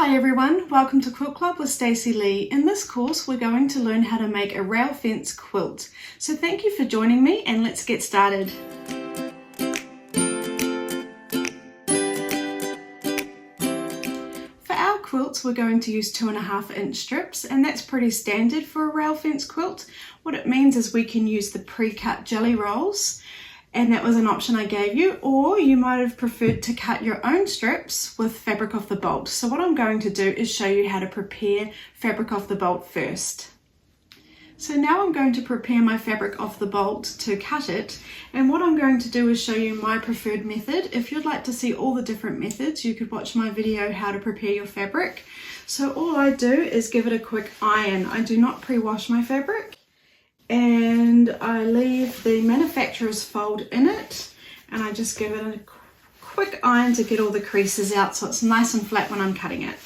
Hi everyone, welcome to Quilt Club with Stacey Lee. In this course we're going to learn how to make a rail fence quilt. So thank you for joining me and let's get started. For our quilts we're going to use 2.5 inch strips, and that's pretty standard for a rail fence quilt. What it means is we can use the pre-cut jelly rolls, and that was an option I gave you, or you might have preferred to cut your own strips with fabric off the bolt. So what I'm going to do is show you how to prepare fabric off the bolt first. So now I'm going to prepare my fabric off the bolt to cut it, and what I'm going to do is show you my preferred method. If you'd like to see all the different methods, you could watch my video how to prepare your fabric. So all I do is give it a quick iron. I do not pre-wash my fabric, and I leave the manufacturer's fold in it, and I just give it a quick iron to get all the creases out so it's nice and flat when I'm cutting it.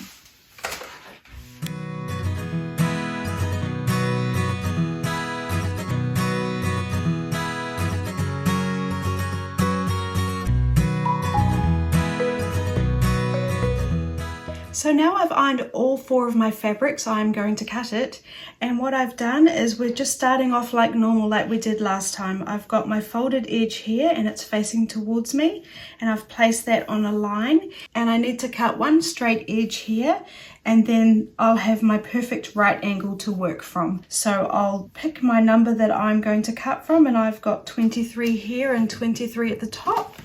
So now I've ironed all 4 of my fabrics, I'm going to cut it, and what I've done is we're just starting off like normal, like we did last time. I've got my folded edge here and it's facing towards me, and I've placed that on a line, and I need to cut one straight edge here, and then I'll have my perfect right angle to work from. So I'll pick my number that I'm going to cut from, and I've got 23 here and 23 at the top.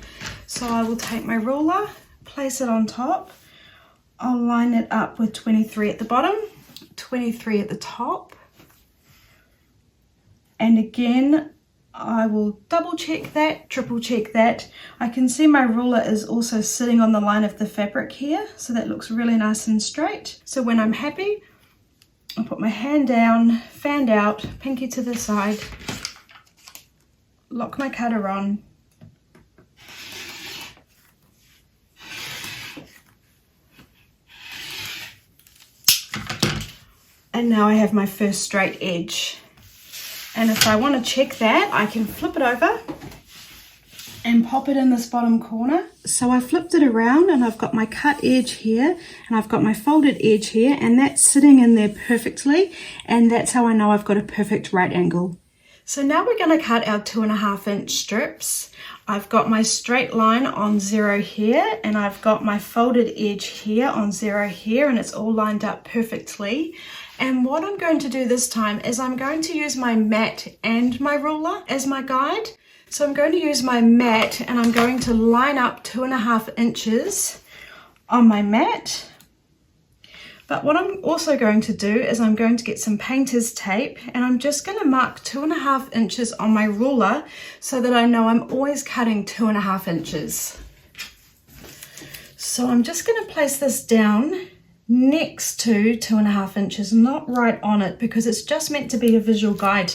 So I will take my ruler, place it on top. I'll line it up with 23 at the bottom, 23 at the top, and again I will double check that, triple check that. I can see my ruler is also sitting on the line of the fabric here, so that looks really nice and straight. So when I'm happy, I'll put my hand down, fanned out, pinky to the side, lock my cutter on, and now I have my first straight edge. And if I want to check that, I can flip it over and pop it in this bottom corner. So I flipped it around and I've got my cut edge here and I've got my folded edge here, and that's sitting in there perfectly, and that's how I know I've got a perfect right angle. So now we're going to cut our 2.5 inch strips. I've got my straight line on 0 here, and I've got my folded edge here on 0 here, and it's all lined up perfectly. And what I'm going to do this time is I'm going to use my mat and my ruler as my guide. So I'm going to use my mat and I'm going to line up 2.5 inches on my mat. But what I'm also going to do is I'm going to get some painter's tape, and I'm just going to mark 2.5 inches on my ruler so that I know I'm always cutting 2.5 inches. So I'm just going to place this down next to 2.5 inches, not right on it, because it's just meant to be a visual guide.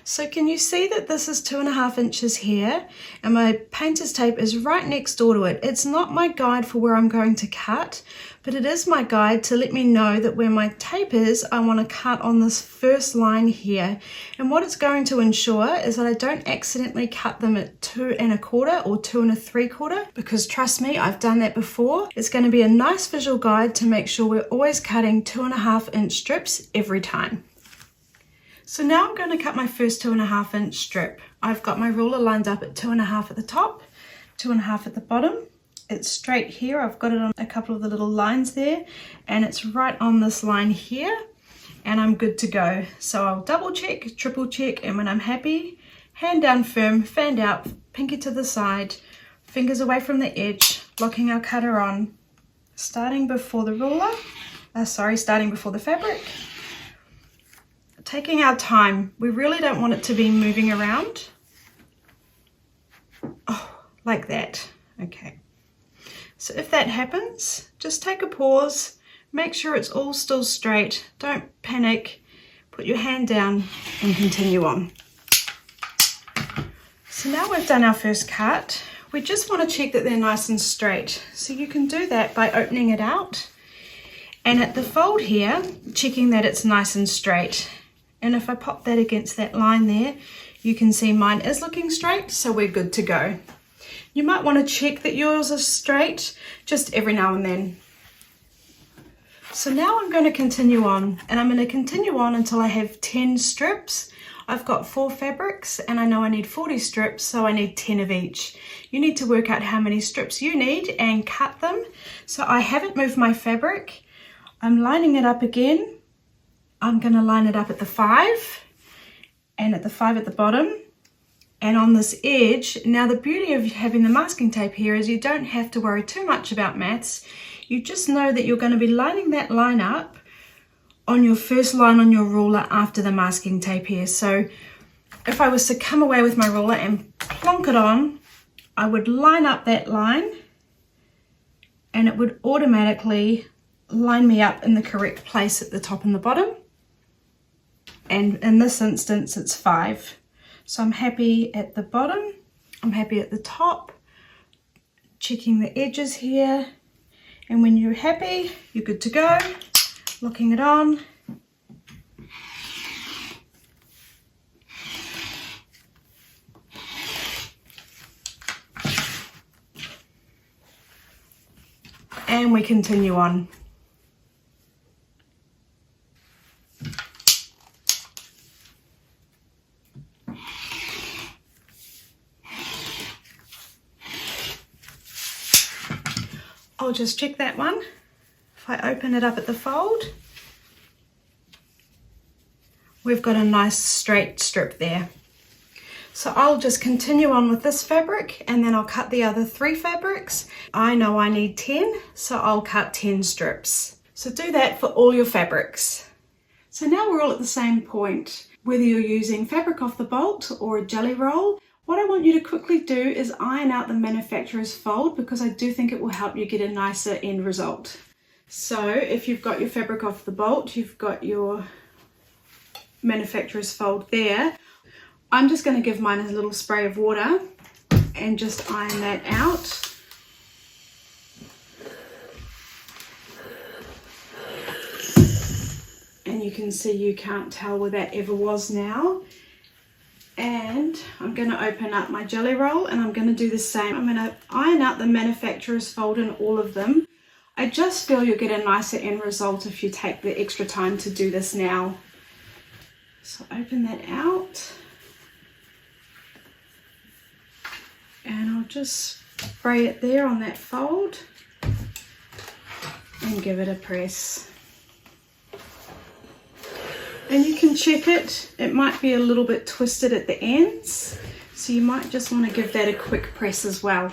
So can you see that this is 2.5 inches here, and my painter's tape is right next door to it. It's not my guide for where I'm going to cut, but it is my guide to let me know that where my tape is, I want to cut on this first line here. And what it's going to ensure is that I don't accidentally cut them at 2 1/4 or 2 3/4, because trust me, I've done that before. It's going to be a nice visual guide to make sure we're always cutting 2.5 inch strips every time. So now I'm going to cut my first 2.5 inch strip. I've got my ruler lined up at 2.5 at the top, 2.5 at the bottom. It's straight here. I've got it on a couple of the little lines there, and it's right on this line here, and I'm good to go. So I'll double check, triple check, and when I'm happy, hand down firm, fanned out, pinky to the side, fingers away from the edge, locking our cutter on, starting before the ruler, starting before the fabric. Taking our time, we really don't want it to be moving around. Oh, like that. Okay. So if that happens, just take a pause, make sure it's all still straight, don't panic, put your hand down and continue on. So now we've done our first cut, we just want to check that they're nice and straight. So you can do that by opening it out, and at the fold here, checking that it's nice and straight. And if I pop that against that line there, you can see mine is looking straight, so we're good to go. You might want to check that yours is straight just every now and then. So now I'm going to continue on, and I'm going to continue on until I have 10 strips. I've got 4 fabrics and I know I need 40 strips, so I need 10 of each. You need to work out how many strips you need and cut them. So I haven't moved my fabric. I'm lining it up again. I'm going to line it up at the 5 and at the 5 at the bottom and on this edge. Now the beauty of having the masking tape here is you don't have to worry too much about maths. You just know that you're going to be lining that line up on your first line on your ruler after the masking tape here. So if I was to come away with my ruler and plonk it on, I would line up that line and it would automatically line me up in the correct place at the top and the bottom. And in this instance, it's 5. So I'm happy at the bottom, I'm happy at the top, checking the edges here. And when you're happy, you're good to go. Locking it on. And we continue on. I'll just check that one. If I open it up at the fold, we've got a nice straight strip there. So I'll just continue on with this fabric and then I'll cut the other 3 fabrics. I know I need 10, so I'll cut 10 strips. So do that for all your fabrics. So now we're all at the same point. Whether you're using fabric off the bolt or a jelly roll, what I want you to quickly do is iron out the manufacturer's fold, because I do think it will help you get a nicer end result. So if you've got your fabric off the bolt, you've got your manufacturer's fold there. I'm just going to give mine a little spray of water and just iron that out. And you can see you can't tell where that ever was now. And I'm going to open up my jelly roll and I'm going to do the same. I'm going to iron out the manufacturer's fold in all of them. I just feel you'll get a nicer end result if you take the extra time to do this now. So open that out. And I'll just spray it there on that fold and give it a press. And you can check it, it might be a little bit twisted at the ends, so you might just want to give that a quick press as well.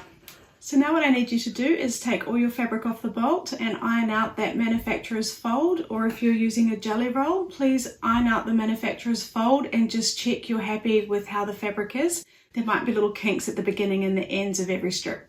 So now what I need you to do is take all your fabric off the bolt and iron out that manufacturer's fold, or if you're using a jelly roll, please iron out the manufacturer's fold and just check you're happy with how the fabric is. There might be little kinks at the beginning and the ends of every strip.